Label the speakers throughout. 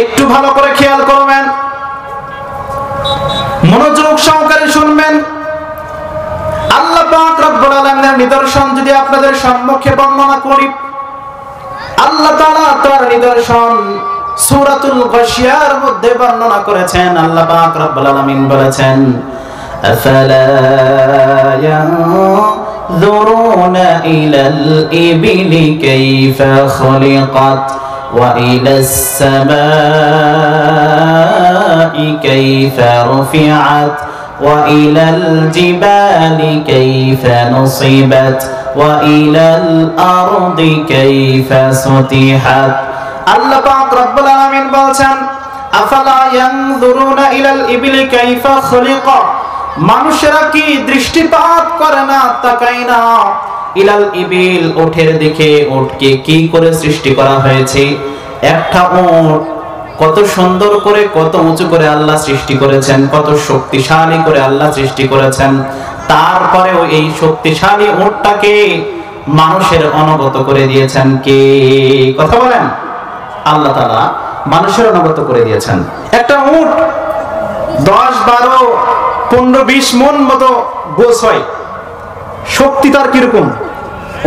Speaker 1: একটু ভালো করে খেয়াল করবেন, মনোযোগ সহকারে শুনবেন। আল্লাহ পাক রব্বুল আলামিনের নিদর্শন যদি আপনাদের সম্মুখে বর্ণনা করি, আল্লাহ তাআলা তার নিদর্শন সূরাতুল গাশিয়ার মধ্যে বর্ণনা করেছেন। আল্লাহ পাক রব্বুল আলামিন বলেছেন, আফালা ইয়ানজুরুনা ইলাল ইবিলি কাইফা খুলিকাত ওয়া ইলাস সামাই কাইফা রুফিআত ওয়া ইলাল জিবালি কাইফা নুসিবাত ওয়া ইলাল আরদি কাইফা সুতিহাত। আল্লাহ পাক রব্বুল আলামিন বলেন, আফালা ইয়ানজুরুনা ইলাল ইবিলি কাইফা খুলিকাত, মানুষেরা কি দৃষ্টিপাত করে না, তাকায় না ইলাল ইবিল, উটের দিকে। উটকে কি করে সৃষ্টি করা হয়েছে? একটা উট কত সুন্দর করে, কত উঁচু করে আল্লাহ সৃষ্টি করেছেন, কত শক্তিশালী করে আল্লাহ সৃষ্টি করেছেন। তারপরেও এই শক্তিশালী উটটাকে মানুষের অনুগত করে দিয়েছেন কে? কথা বলেন। আল্লাহ তাআলা মানুষের অনুগত করে দিয়েছেন। একটা উট 10, 12, 15, 20 মন মতো গোছ হয়। শক্তি তার কিরকম?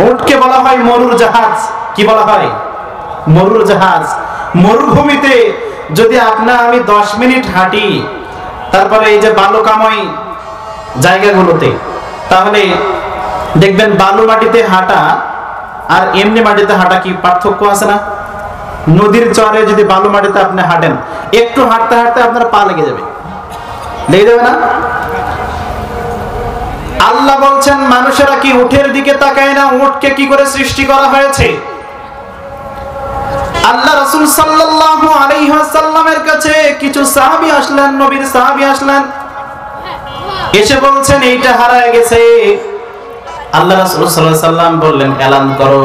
Speaker 1: উটকে বলা হয় মরুর জাহাজ। কি বলা হয়? মরুর জাহাজ। মরুভূমিতে যদি আমি 10 মিনিট হাঁটি, তারপরে এই যে বালুকাময় জায়গাগুলোতে, তাহলে দেখবেন বালু মাটিতে হাঁটা আর এমনি মাটিতে হাঁটা কি পার্থক্য আছে না? নদীর চরে যদি বালু মাটিতে আপনি হাঁটেন, একটু হাঁটতে হাঁটতে আপনার পা লেগে যাবে না? আল্লাহ বলছেন, মানুষেরা কি উটের দিকে তাকায় না? উটকে কি করে সৃষ্টি করা হয়েছে? আল্লাহ রাসূল সাল্লাল্লাহু আলাইহি ওয়াসাল্লামের কাছে কিছু সাহাবী আসলেন, নবীর সাহাবী আসলেন, এসে বলছেন এইটা হারায় গেছে। আল্লাহ রাসূল সাল্লাল্লাহু আলাইহি ওয়াসাল্লাম বললেন, এলান করো।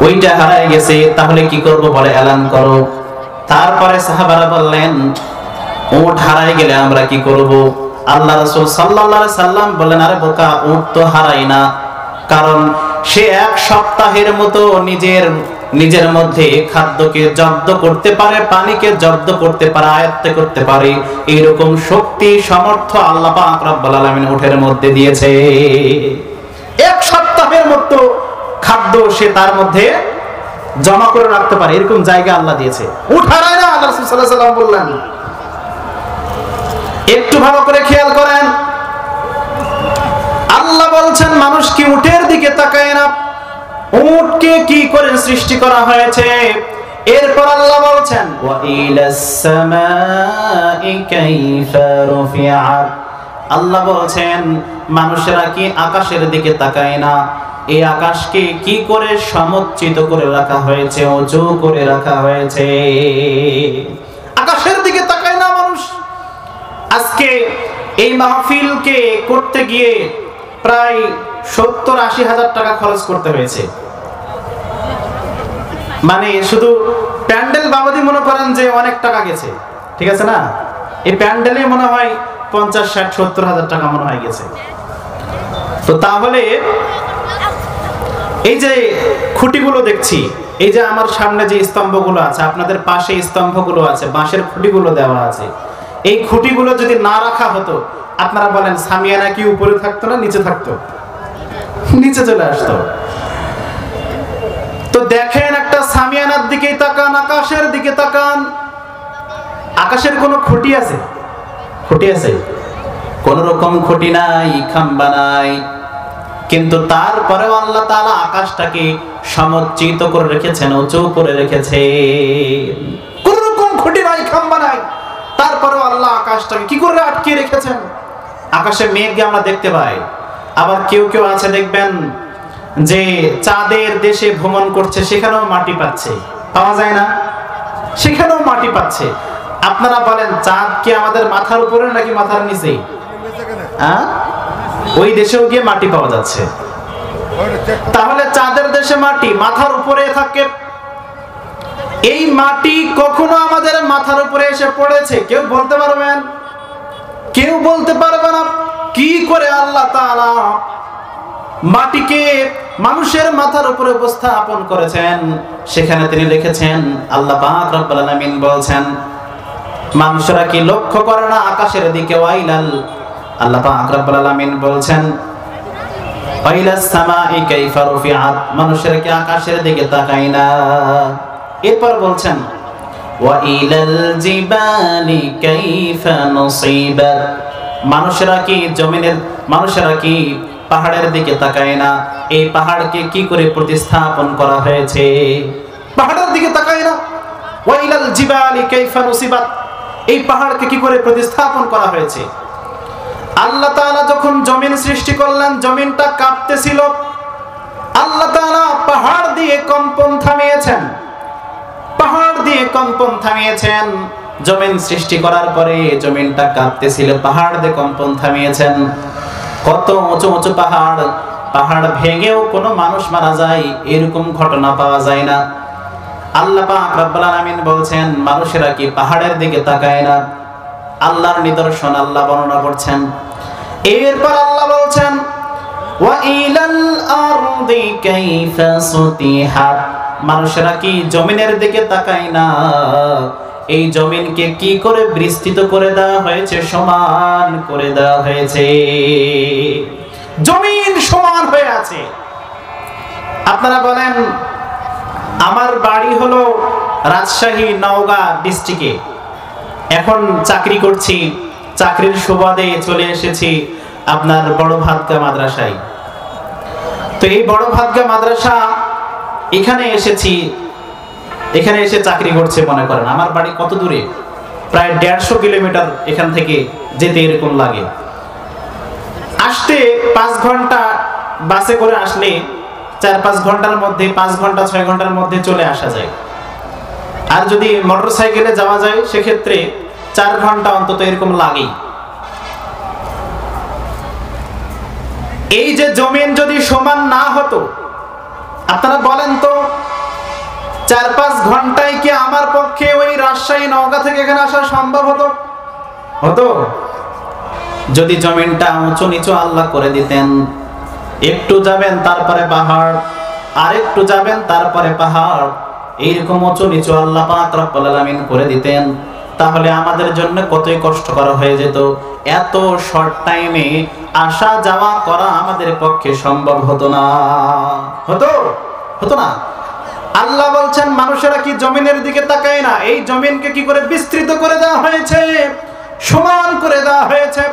Speaker 1: ওইটা হারায় গেছে, তাহলে কি করব? বলে এলান করো। তারপরে সাহাবারা বললেন, উট হারায় গেলে আমরা কি করব? আল্লাহ রাসূল সাল্লাল্লাহু আলাইহি সাল্লাম বললেন, আরে বোকা, উট তো হারায় না, কারণ সে 1 সপ্তাহের মতো নিজের মধ্যে খাদ্যকে জব্দ করতে পারে, পানিকে জব্দ করতে পারে, আয়ত্ত করতে পারে। এরকম শক্তি সামর্থ্য আল্লাহ পাক রব্বুল আলামিন উটের মধ্যে দিয়েছে। 1 সপ্তাহের মতো খাদ্য সে তার মধ্যে জমা করে রাখতে পারে, এরকম জায়গা আল্লাহ দিয়েছে। উট হারায় না, আল্লাহ রাসূল সাল্লাল্লাহু আলাইহি সাল্লাম বললেন। একটু ভালো করে খেয়াল করেন, আল্লাহ বলছেন মানুষ কি উটের দিকে তাকায় না? উটকে কি করে সৃষ্টি করা হয়েছে? এরপর আল্লাহ বলছেন, ওয়া ইলাস সামাই কাইফা রুফিআত। আল্লাহ বলছেন মানুষেরা কি আকাশের দিকে তাকায় না? এই আকাশকে কি করে সমুচ্চিত করে রাখা হয়েছে, উঁচু করে রাখা হয়েছে। আকাশের দিকে তাকায় না মানুষ। আজকে এই মাহফিলকে করতে গিয়ে প্রায় 70-80 হাজার টাকা খরচ করতে হয়েছে। মানে শুধু প্যান্ডেল বাবদই মনে করেন যে অনেক টাকা গেছে, ঠিক আছে না? এই প্যান্ডেলে মনে হয় 50, 60, 70 হাজার টাকা মনে হয় গেছে। তো তাহলে এই যে খুঁটিগুলো দেখছি, এই যে আমার সামনে যে স্তম্ভগুলো আছে, আপনাদের পাশে স্তম্ভগুলো আছে, বাঁশের খুঁটিগুলো দেওয়া আছে, এই খুঁটিগুলো যদি না রাখা হতো, আপনারা বলেন সামিয়ানা কি উপরে থাকতো না নিচে থাকতো? নিচে চলে আসতো। তো দেখেন, একটা সামিয়ানার দিকে তাকান, আকাশের দিকে তাকান, আকাশের কোনো খুঁটি আছে? খুঁটি আছে? কোন রকম খুঁটি নাই, খাম্বা নাই। কিন্তু তারপরেও আল্লাহ তাআলা আকাশটাকে সমুচ্চিত করে রেখেছেন, উঁচু করে রেখেছেন। কোন রকম খুঁটি নাই, খাম্বা নাই, তারপরেও আল্লাহ আকাশটাকে কি করে আটকে রেখেছেন। আকাশে মেঘ আমরা দেখতে পাই, আবার কেউ কেউ আছে দেখবেন যে চাঁদের দেশে ভ্রমণ করছে, সেখানেও মাটি পাচ্ছে, পাওয়া যায় না? সেখানেও মাটি পাচ্ছে। আপনারা বলেন চাঁদ কি আমাদের মাথার উপরে নাকি মাথার নিচে? ওই দেশেও গিয়ে মাটি পাওয়া যাচ্ছে। তাহলে চাঁদের দেশে মাটি মাথার উপরে থাকে, এই মাটি কখনো আমাদের মাথার উপরে এসে পড়েছে? কেউ বলতে পারবেন? কেউ বলতে পারবে না। কি করে আল্লাহ তাআলা মাটিকে মানুষের মাথার উপরে উপস্থাপন করেছেন। সেখানে তিনি লিখেছেন, আল্লাহ পাক রব্বুল আলামিন বলছেন, মানুষরা কি লক্ষ্য করে না আকাশের দিকে? ওয়াইলাল, আল্লাহ পাক রব্বুল আলামিন বলছেন, ওয়াইলাস সামাই কাইফা রুফিআত, মানুষরা কি আকাশের দিকে তাকায় না? এরপর বলছেন, ওয়াইলাল জিবালি কাইফা নুসিবাত, মানুষরা কি পাহাড়ের দিকে তাকায় না? এই পাহাড়কে কি করে প্রতিস্থাপন করা হয়েছে? পাহাড়ের দিকে তাকায় না। ওয়াইলাল জিবালি কাইফা নুসিবাত, এই পাহাড়কে কি করে প্রতিস্থাপন করা হয়েছে? আল্লাহ তাআলা যখন জমিন সৃষ্টি করলেন, জমিনটা কাঁপতেছিল। আল্লাহ তাআলা পাহাড় দিয়ে কম্পন থামিয়েছেন, পাহাড় দিয়ে কম্পন থামিয়েছেন। জমিন সৃষ্টি করার পরে জমিনটা কাঁপতেছিল, পাহাড় দিয়ে কম্পন থামিয়েছেন। কত উঁচু উঁচু পাহাড়, পাহাড় ভেঙেও কোনো মানুষ মারা যায় এরকম ঘটনা পাওয়া যায় না। আল্লাহ পাক রব্বুল আলামিন বলছেন, মানুষেরা কি পাহাড়ের দিকে তাকায় না? আল্লাহর নিদর্শন আল্লাহ বর্ণনা করছেন। এরপর আল্লাহ বলছেন, ওয়া ইলাল আরদি কাইফা সুতিহাত, মানুষেরা কি জমিনের দিকে তাকায় না? এই জমিনকে কি করে বিস্তৃত করে দেওয়া হয়েছে, সমান করে দেওয়া হয়েছে। জমিন সমান হয়ে আছে। আপনারা বলেন, আমার বাড়ি হলো রাজশাহী নওগাঁ ডিস্ট্রিক্টে, এখন চাকরি করছি, চাকরির সুবাদে চলে এসেছি আপনার বড় ভাতগা মাদ্রাসায়। তো এই বড় ভাতগা মাদ্রাসা এখানে এসেছি, এখানে এসে চাকরি করছে। মনে করেন আমার বাড়ি কত দূরে, প্রায় 150 কিলোমিটার এখান থেকে যেতে এরকম লাগে। আসতে 5 ঘন্টা বাসে করে আসলে 4-5 ঘন্টার মধ্যে, 5 ঘন্টা 6 ঘন্টার মধ্যে চলে আসা যায়। আর যদি মোটর সাইকেলে যাওয়া যায় সেক্ষেত্রে 4 ঘন্টা অন্তত এরকম লাগেই। এই যে জমিন যদি সমান না হতো, আপনারা বলেন তো 4-5 ঘন্টায় কি আমার পক্ষে ওই রাজশাহী নওগাঁ থেকে এখানে আসা সম্ভব হতো? হতো? যদি জমিনটা উঁচু নিচু আল্লাহ করে দিতেন, একটু যাবেন তারপরে পাহাড়, আর একটু যাবেন তারপরে পাহাড়, এইরকম উঁচু নিচু আল্লাহ পাক রব্বুল আলামিন করে দিতেন, তাহলে আমাদের জন্য কতই কষ্টকর হয়ে যেত। এত শর্ট টাইমে আসা যাওয়া করা আমাদের পক্ষে সম্ভব হতো না। হতো? হতো না। আল্লাহ বলছেন, মানুষেরা কি জমিনের দিকে তাকায় না? এই জমিনকে কি করে বিস্তৃত করে দেওয়া হয়েছে, সমান করে দেওয়া হয়েছে।